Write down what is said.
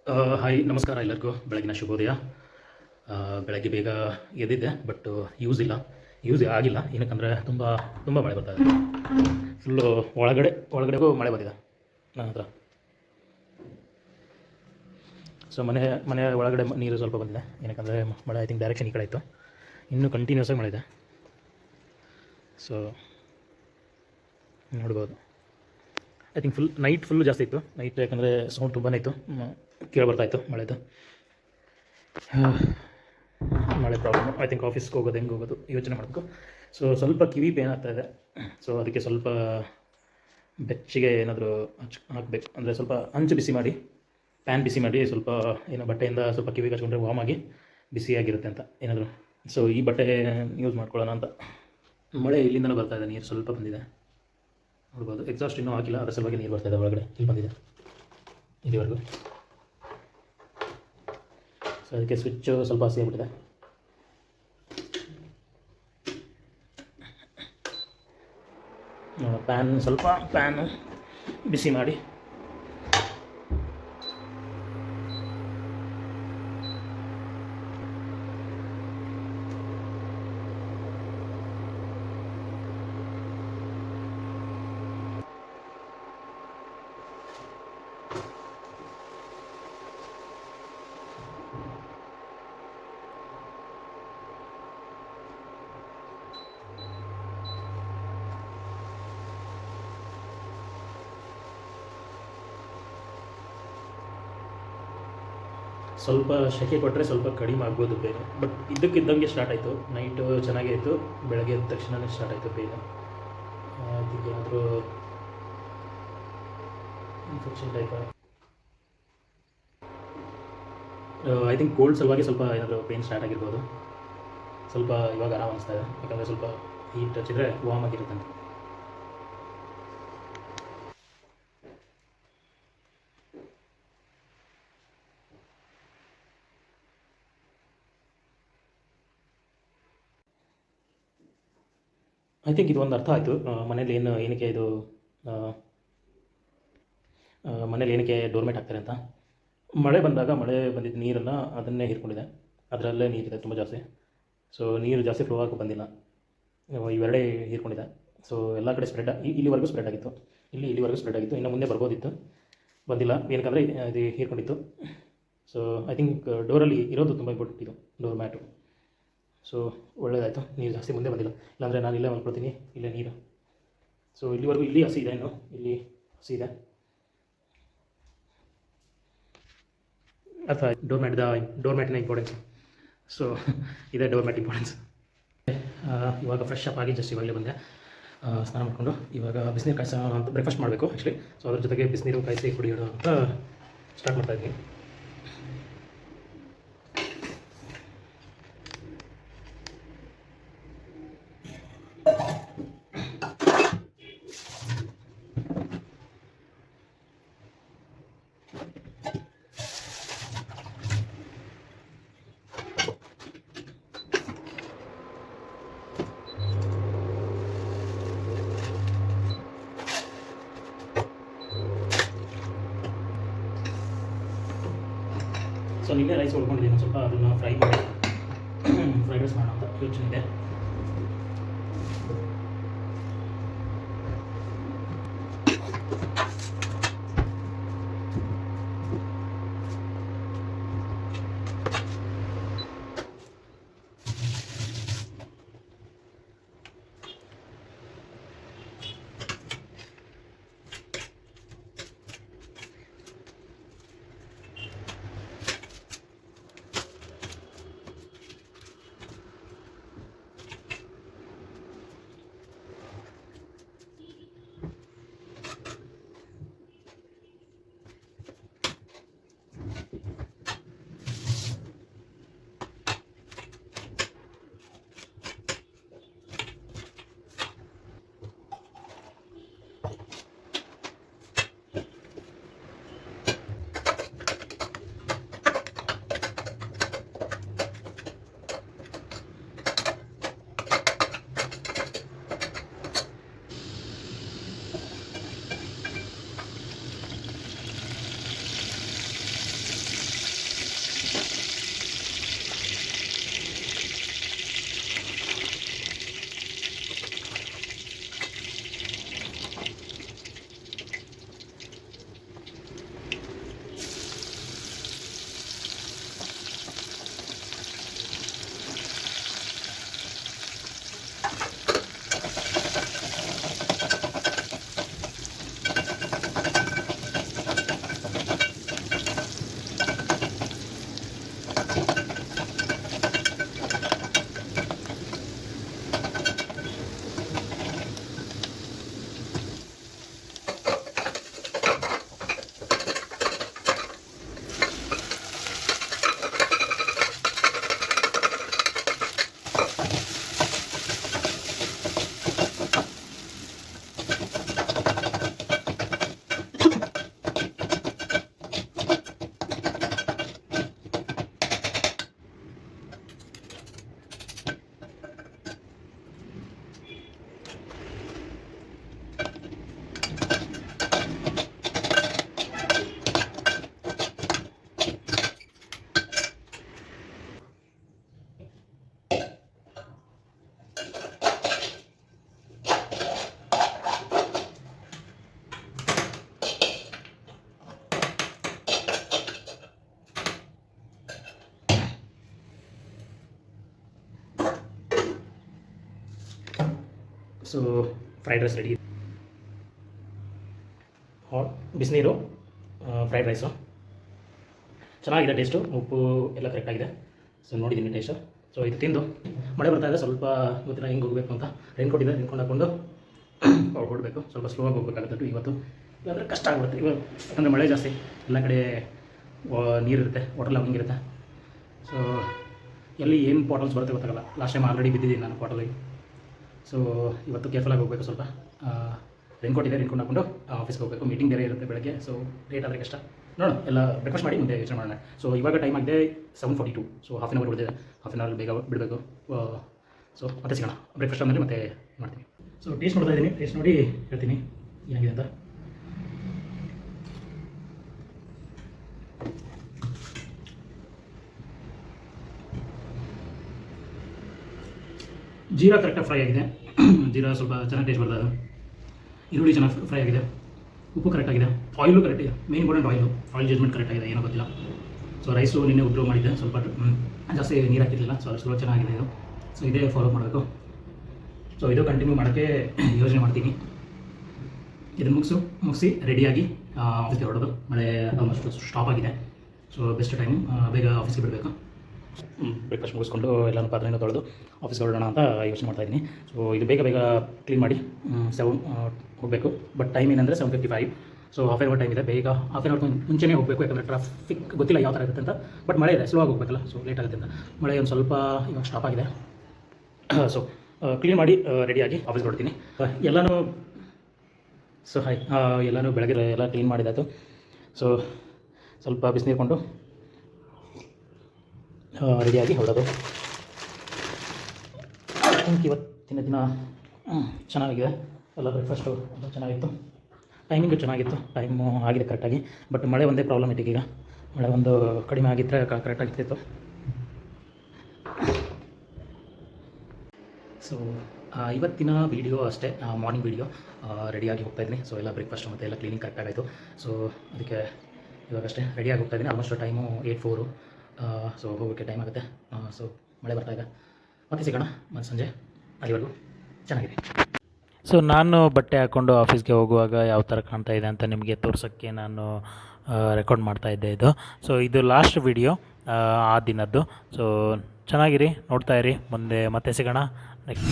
Hi ನಮಸ್ಕಾರ ಎಲ್ಲರಿಗೂ ಬೆಳಗಿನ ಶುಭೋದಯ. ಬೆಳಗ್ಗೆ ಬೇಗ ಎದ್ದಿದ್ದೆ, ಬಟ್ ಯೂಸ್ ಆಗಿಲ್ಲ. ಏನಕ್ಕಂದರೆ ತುಂಬ ತುಂಬ ಮಳೆ ಬರ್ತಾ ಇದೆ. ಫುಲ್ಲು ಒಳಗಡೆಗೂ ಮಳೆ ಬಂದಿದೆ ನನ್ನ ಹತ್ರ. ಸೊ ಮನೆ ಒಳಗಡೆ ನೀರು ಸ್ವಲ್ಪ ಬಂದಿದೆ. ಏನಕ್ಕಂದರೆ ಮಳೆ ಐ ಥಿಂಕ್ ಡೈರೆಕ್ಷನ್ ಈ ಕಡೆ ಇತ್ತು. ಇನ್ನೂ ಕಂಟಿನ್ಯೂಸ್ ಆಗಿ ಮಳೆ ಇದೆ. ಸೊ ನೋಡ್ಬೋದು. ಐ ಥಿಂಕ್ ನೈಟ್ ಫುಲ್ಲು ಜಾಸ್ತಿ ಇತ್ತು. ನೈಟ್ ಯಾಕಂದರೆ ಸೌಂಡ್ ತುಂಬಾ ಇತ್ತು, ಕೇಳಿ ಬರ್ತಾಯಿತ್ತು ಮಳೆದು. ಮಳೆ ಪ್ರಾಬ್ಲಮ್. ಐ ಥಿಂಕ್ ಆಫೀಸ್ಗೆ ಹೋಗೋದು ಹೆಂಗೆ ಹೋಗೋದು ಯೋಚನೆ ಮಾಡಬೇಕು. ಸೊ ಸ್ವಲ್ಪ ಕಿವಿ ಪೇನ್ ಆಗ್ತಾಯಿದೆ. ಸೊ ಅದಕ್ಕೆ ಸ್ವಲ್ಪ ಬೆಚ್ಚಗೆ ಏನಾದರೂ ಹಾಕಬೇಕು. ಅಂದರೆ ಸ್ವಲ್ಪ ಹಂಚು ಬಿಸಿ ಮಾಡಿ, ಪ್ಯಾನ್ ಬಿಸಿ ಮಾಡಿ, ಸ್ವಲ್ಪ ಏನೋ ಬಟ್ಟೆಯಿಂದ ಸ್ವಲ್ಪ ಕಿವಿಗೆ ಹಚ್ಕೊಂಡ್ರೆ ವಾಮ್ ಆಗಿ ಬಿಸಿಯಾಗಿರುತ್ತೆ ಅಂತ ಏನಾದರೂ. ಸೊ ಈ ಬಟ್ಟೆ ಯೂಸ್ ಮಾಡ್ಕೊಳ್ಳೋಣ ಅಂತ. ಮಳೆ ಇಲ್ಲಿಂದಲೂ ಬರ್ತಾಯಿದೆ, ನೀರು ಸ್ವಲ್ಪ ಬಂದಿದೆ ನೋಡ್ಬೋದು. ಎಕ್ಸಾಸ್ಟ್ ಇನ್ನೂ ಹಾಕಿಲ್ಲ, ಅದರ ಸಲುವಾಗಿ ನೀರು ಬರ್ತಾಯಿದೆ ಒಳಗಡೆ. ಇಲ್ಲಿ ಬಂದಿದೆ ಇಲ್ಲಿವರೆಗೂ. ಸೊ ಅದಕ್ಕೆ ಸ್ವಿಚ್ಚು ಸ್ವಲ್ಪ ಹಸಿ ಆಗಿಬಿಟ್ಟಿದೆ. ಪ್ಯಾನು ಬಿಸಿ ಮಾಡಿ ಸ್ವಲ್ಪ ಶೆಕೆ ಕೊಟ್ಟರೆ ಸ್ವಲ್ಪ ಕಡಿಮೆ ಆಗ್ಬೋದು ಪೇನು. ಬಟ್ ಇದ್ದಕ್ಕಿದ್ದಂಗೆ ಸ್ಟಾರ್ಟ್ ಆಯಿತು. ನೈಟು ಚೆನ್ನಾಗೇ ಇತ್ತು, ಬೆಳಗ್ಗೆ ಎದ್ದ ತಕ್ಷಣವೇ ಸ್ಟಾರ್ಟ್ ಆಯಿತು ಪೇನು. ಅದಕ್ಕೆ ಏನಾದರೂ infection type. I think cold ಸಲುವಾಗಿ ಸ್ವಲ್ಪ ಏನಾದರೂ ಪೇನ್ ಸ್ಟಾರ್ಟ್ ಆಗಿರ್ಬೋದು. ಸ್ವಲ್ಪ ಇವಾಗ ಆರಾಮ ಅನಿಸ್ತಾ ಇದೆ, ಯಾಕಂದರೆ ಸ್ವಲ್ಪ ಹೀಟ್ ಹಚ್ಚಿದರೆ ವಾಮ್ ಆಗಿರುತ್ತೆ ಅಂತ. ಐ ಥಿಂಕ್ ಇದು ಒಂದು ಅರ್ಥ ಆಯಿತು. ಮನೇಲಿ ಏನಕ್ಕೆ ಇದು ಮನೇಲಿ ಏನಕ್ಕೆ ಡೋರ್ಮೆಟ್ ಹಾಕ್ತಾರೆ ಅಂತ. ಮಳೆ ಬಂದಿದ್ದ ನೀರನ್ನು ಅದನ್ನೇ ಹೀರ್ಕೊಂಡಿದೆ. ಅದರಲ್ಲೇ ನೀರಿದೆ ತುಂಬ ಜಾಸ್ತಿ. ಸೊ ನೀರು ಜಾಸ್ತಿ ಫ್ಲೋ ಆಗಿ ಬಂದಿಲ್ಲ, ಇವೆರಡೇ ಹೀರ್ಕೊಂಡಿದೆ. ಸೊ ಎಲ್ಲ ಕಡೆ ಇಲ್ಲಿವರೆಗೂ ಸ್ಪ್ರೆಡ್ ಆಗಿತ್ತು. ಇಲ್ಲಿವರೆಗೂ ಸ್ಪ್ರೆಡ್ ಆಗಿತ್ತು. ಇನ್ನು ಮುಂದೆ ಬರ್ಬೋದಿತ್ತು, ಬಂದಿಲ್ಲ. ಏನಕ್ಕಂದರೆ ಇದು ಹೀರ್ಕೊಂಡಿತ್ತು. ಸೊ ಐ ಥಿಂಕ್ ಡೋರಲ್ಲಿ ಇರೋದು ತುಂಬ ಇಂಪಾರ್ಟೆಂಟ್, ಇದು ಡೋರ್ ಮ್ಯಾಟು. ಸೊ ಒಳ್ಳೆಯದಾಯಿತು, ನೀರು ಜಾಸ್ತಿ ಮುಂದೆ ಬಂದಿಲ್ಲ. ಇಲ್ಲಾಂದರೆ ನಾನು ಇಲ್ಲೇ ಮಲ್ಕೊಳ್ತೀನಿ, ಇಲ್ಲೇ ನೀರು. ಸೊ ಇಲ್ಲಿವರೆಗೂ ಇಲ್ಲಿ ಹಸಿ ಇದೆ, ಇನ್ನು ಇಲ್ಲಿ ಹಸಿ ಇದೆ. ಅಥವಾ ಡೋರ್ ಮ್ಯಾಟಿನ ಇಂಪಾರ್ಟೆನ್ಸ್. ಸೊ ಇದೇ ಡೋರ್ ಮ್ಯಾಟ್ ಇಂಪಾರ್ಟೆನ್ಸ್. ಇವಾಗ ಫ್ರೆಶ್ ಅಪ್ ಆಗಿ ಜಸ್ಟ್ ಇವಾಗಲೇ ಬಂದೆ. ಸ್ನಾನ ಮಾಡಿಕೊಂಡು ಇವಾಗ ಬಿಸಿನೀರು ಕಾಯಿಸೋಣ ಅಂತ ಬ್ರೇಕ್ಫಾಸ್ಟ್ ಮಾಡಬೇಕು ಆ್ಯಕ್ಚುಲಿ. ಸೊ ಅದ್ರ ಜೊತೆಗೆ ಬಿಸಿನೀರು ಕಾಯಿಸಿ ಕುಡಿಯೋಣ ಅಂತ ಸ್ಟಾರ್ಟ್ ಮಾಡ್ತಾಯಿದ್ದೀನಿ. ಸೊ ನಿನ್ನೆ ರೈಸ್ ಉಳ್ಕೊಂಡಿದ್ದೀನಿ, ಸ್ವಲ್ಪ ಅದನ್ನು ಫ್ರೈಡ್ ರೈಸ್ ಮಾಡೋಣ ಅಂತ ಯೋಚನೆ ಇದೆ. So fried rice ready. ಬಿಸಿನೀರು, ಫ್ರೈಡ್ ರೈಸು ಚೆನ್ನಾಗಿದೆ, ಟೇಸ್ಟು ಉಪ್ಪು ಎಲ್ಲ ಕರೆಕ್ಟಾಗಿದೆ. ಸೊ ನೋಡಿದ್ದೀನಿ ಟೇಸ್ಟು. ಸೊ ಇದು ತಿಂದು ಮಳೆ ಬರ್ತಾ ಇದೆ, ಸ್ವಲ್ಪ ಗೊತ್ತಿಲ್ಲ ಹೆಂಗೆ ಹೋಗಬೇಕು ಅಂತ. ರೈನ್ಕೋಟ್ ಇದೆ, ರೈನ್ಕೋಟ್ ಹಾಕ್ಕೊಂಡು ಹೊರಡಬೇಕು. ಸ್ವಲ್ಪ ಸ್ಲೋ ಆಗಿ ಹೋಗ್ಬೇಕಾಗುತ್ತೆ ಇವತ್ತು, ಇಲ್ಲಾಂದರೆ ಕಷ್ಟ ಆಗ್ಬಿಡುತ್ತೆ ಇವಾಗ, ಯಾಕಂದರೆ ಮಳೆ ಜಾಸ್ತಿ, ಎಲ್ಲ ಕಡೆ ನೀರಿರುತ್ತೆ, ವಾಟರ್ ಲಾಗಿಂಗ್ ಇರುತ್ತೆ. ಸೊ ಎಲ್ಲಿ ಏನು ಬಾಟಲ್ಸ್ ಬರುತ್ತೆ ಗೊತ್ತಾಗಲ್ಲ. ಲಾಸ್ಟ್ ಟೈಮ್ ಆಲ್ರೆಡಿ ಬಿದ್ದಿದ್ದೀನಿ ನಾನು ಬಾಟಲಿಗೆ. ಸೊ ಇವತ್ತು ಕೇರ್ಫುಲ್ಲಾಗಿ ಹೋಗಬೇಕು. ಸ್ವಲ್ಪ ರೈನ್ಕೋಟ್ ಇದೆ, ರೈನ್ಕೋಟ್ ಹಾಕ್ಕೊಂಡು ಆಫೀಸ್ಗೆ ಹೋಗಬೇಕು. ಮೀಟಿಂಗ್ ಬೇರೆ ಇರುತ್ತೆ ಬೆಳಗ್ಗೆ. ಸೊ ಲೇಟ್ ಆದರೆ ಕಷ್ಟ. ನೋಡೋಣ, ಎಲ್ಲ ಬ್ರೇಕ್ಫಾಸ್ಟ್ ಮಾಡಿ ಮುಂದೆ ಯೋಚನೆ ಮಾಡೋಣ. ಸೊ ಇವಾಗ ಟೈಮ್ ಆಗಿದೆ 7:42. ಸೊ ಹಾಫ್ ಆನ್ ಅವರ್ ಉಳಿದಿದೆ, ಹಾಫ್ ಆನ್ ಅವರ್ ಬೇಗ ಬಿಡಬೇಕು. ಸೊ ಮತ್ತೆ ಸಿಗೋಣ ಬ್ರೇಕ್ಫಾಸ್ಟ್ ಆದಮೇಲೆ ಮತ್ತೆ ಮಾಡ್ತೀನಿ. ಸೊ ಟೇಸ್ಟ್ ನೋಡ್ತಾ ಇದ್ದೀನಿ, ಟೇಸ್ಟ್ ನೋಡಿ ಹೇಳ್ತೀನಿ ಏನಾಗಿದೆ ಅಂತ. ಜೀರಾ ಕರೆಕ್ಟಾಗಿ ಫ್ರೈ ಆಗಿದೆ. ಜೀರಾ ಸ್ವಲ್ಪ ಚೆನ್ನಾಗಿ ಟೇಸ್ಟ್ ಬರ್ತದೆ. ಈರುಳ್ಳಿ ಚೆನ್ನಾಗಿ ಫ್ರೈ ಆಗಿದೆ. ಉಪ್ಪು ಕರೆಕ್ಟಾಗಿದೆ. ಆಯಿಲು ಕರೆಕ್ಟ್ ಇದೆ. ಮೇನ್ ಇಂಪಾರ್ಟೆಂಟ್ ಆಯಿಲ್ ಜಜ್ಮೆಂಟ್ ಕರೆಕ್ಟಾಗಿದೆ, ಏನೋ ಗೊತ್ತಿಲ್ಲ. ಸೊ ರೈಸು ನಿನ್ನೆ ಉದ್ರೋಗ ಮಾಡಿದ್ದೆ, ಸ್ವಲ್ಪ ಜಾಸ್ತಿ ನೀರು ಹಾಕಿರಲಿಲ್ಲ. ಸೊ ಸ್ವಲ್ಪ ಚೆನ್ನಾಗಿದೆ ಇದು. ಸೊ ಇದೇ ಫಾಲೋ ಮಾಡಬೇಕು. ಸೊ ಇದು ಕಂಟಿನ್ಯೂ ಮಾಡೋಕ್ಕೆ ಯೋಚನೆ ಮಾಡ್ತೀನಿ. ಇದನ್ನು ಮುಗಿಸಿ ರೆಡಿಯಾಗಿ ಆಫೀಸ್ಗೆ ಹೊರಡೋದು. ಮಳೆ ಆಲ್ಮೋಸ್ಟ್ ಸ್ಟಾಪ್ ಆಗಿದೆ. ಸೊ ಬೆಸ್ಟ್ ಟೈಮ್, ಬೇಗ ಆಫೀಸ್ಗೆ ಬಿಡಬೇಕು. ಬ್ರೇಕ್ಫಾಸ್ಟ್ ಮುಗಿಸ್ಕೊಂಡು ಎಲ್ಲನೂ ಪಾತ್ರೆಯನ್ನು ತೊಳೆದು ಆಫೀಸ್ಗೆ ಹೊರಡೋಣ ಅಂತ ಯೋಚನೆ ಮಾಡ್ತಾಯಿದ್ದೀನಿ. ಸೊ ಇದು ಬೇಗ ಕ್ಲೀನ್ ಮಾಡಿ 7 ಹೋಗಬೇಕು. ಬಟ್ ಟೈಮ್ ಏನಂದರೆ 7:55. So half an hour time ಇದೆ. ಬೇಗ ಹಾಫ್ ಆನ್ ಅವರ್ ಮುಂಚೆನೇ ಹೋಗಬೇಕು, ಯಾಕಂದರೆ ಟ್ರಾಫಿಕ್ ಗೊತ್ತಿಲ್ಲ ಯಾವ ಥರ ಇರುತ್ತೆ ಅಂತ. ಬಟ್ ಮಳೆ ಇದೆ, ಸ್ಲೋ ಆಗಿ ಹೋಗಬೇಕಲ್ಲ, ಸೊ ಲೇಟ್ ಆಗುತ್ತೆ ಅಂತ. ಮಳೆ ಒಂದು ಸ್ವಲ್ಪ ಇವಾಗ ಸ್ಟಾಪ್ ಆಗಿದೆ. ಸೊ ಕ್ಲೀನ್ ಮಾಡಿ ರೆಡಿಯಾಗಿ ಆಫೀಸ್ಗೆ ಹೊರಡ್ತೀನಿ. ಎಲ್ಲನೂ ಸೊ ಎಲ್ಲನೂ ಬೆಳಗ್ಗೆ ಎಲ್ಲ ಕ್ಲೀನ್ ಮಾಡಿದಾಯಿತು. ಸೊ ಸ್ವಲ್ಪ ಬಿಸಿನೀರ್ಕೊಂಡು ರೆಡಿಯಾಗಿ ಹೊರಡೋದು. ಇವತ್ತಿನ ದಿನ ಚೆನ್ನಾಗಿದೆ. ಎಲ್ಲ ಬ್ರೇಕ್ಫಾಸ್ಟು ಎಲ್ಲ ಚೆನ್ನಾಗಿತ್ತು, ಟೈಮಿಂಗು ಚೆನ್ನಾಗಿತ್ತು, ಟೈಮು ಆಗಿದೆ ಕರೆಕ್ಟಾಗಿ. ಬಟ್ ಮಳೆ ಒಂದೇ ಪ್ರಾಬ್ಲಮೆಟಿಕ್. ಈಗ ಮಳೆ ಒಂದು ಕಡಿಮೆ ಆಗಿದ್ದರೆ ಕರೆಕ್ಟಾಗಿರ್ತಿತ್ತು. ಸೊ ಇವತ್ತಿನ ವೀಡಿಯೋ ಅಷ್ಟೇ, ಮಾರ್ನಿಂಗ್ ವೀಡಿಯೋ ರೆಡಿಯಾಗಿ ಹೋಗ್ತಾಯಿದ್ದೀನಿ. ಸೊ ಎಲ್ಲ ಬ್ರೇಕ್ಫಾಸ್ಟ್ ಮತ್ತು ಎಲ್ಲ ಕ್ಲೀನಿಂಗ್ ಕರೆಕ್ಟಾಗಾಯಿತು. ಸೊ ಅದಕ್ಕೆ ಇವಾಗಷ್ಟೇ ರೆಡಿಯಾಗಿ ಹೋಗ್ತಾಯಿದ್ದೀನಿ. Almost time 8:04. ಸೊ ಹೋಗೋಕ್ಕೆ ಟೈಮ್ ಆಗುತ್ತೆ. ಸೊ ಮಳೆ ಬರ್ತಾಯಿದೆ. ಮತ್ತೆ ಸಿಗೋಣ ಮತ್ತು ಸಂಜೆ. ಅಲ್ಲಿವರೆಗೂ ಚೆನ್ನಾಗಿದೆ. ಸೊ ನಾನು ಬಟ್ಟೆ ಹಾಕ್ಕೊಂಡು ಆಫೀಸ್ಗೆ ಹೋಗುವಾಗ ಯಾವ ಥರ ಕಾಣ್ತಾ ಇದೆ ಅಂತ ನಿಮಗೆ ತೋರ್ಸೋಕ್ಕೆ ನಾನು ರೆಕಾರ್ಡ್ ಮಾಡ್ತಾಯಿದ್ದೆ ಇದು. ಸೊ ಇದು ಲಾಸ್ಟ್ ವಿಡಿಯೋ ಆ ದಿನದ್ದು. ಸೊ ಚೆನ್ನಾಗಿರಿ, ನೋಡ್ತಾಯಿರಿ. ಮುಂದೆ ಮತ್ತೆ ಸಿಗೋಣ ನೆಕ್ಸ್ಟ್.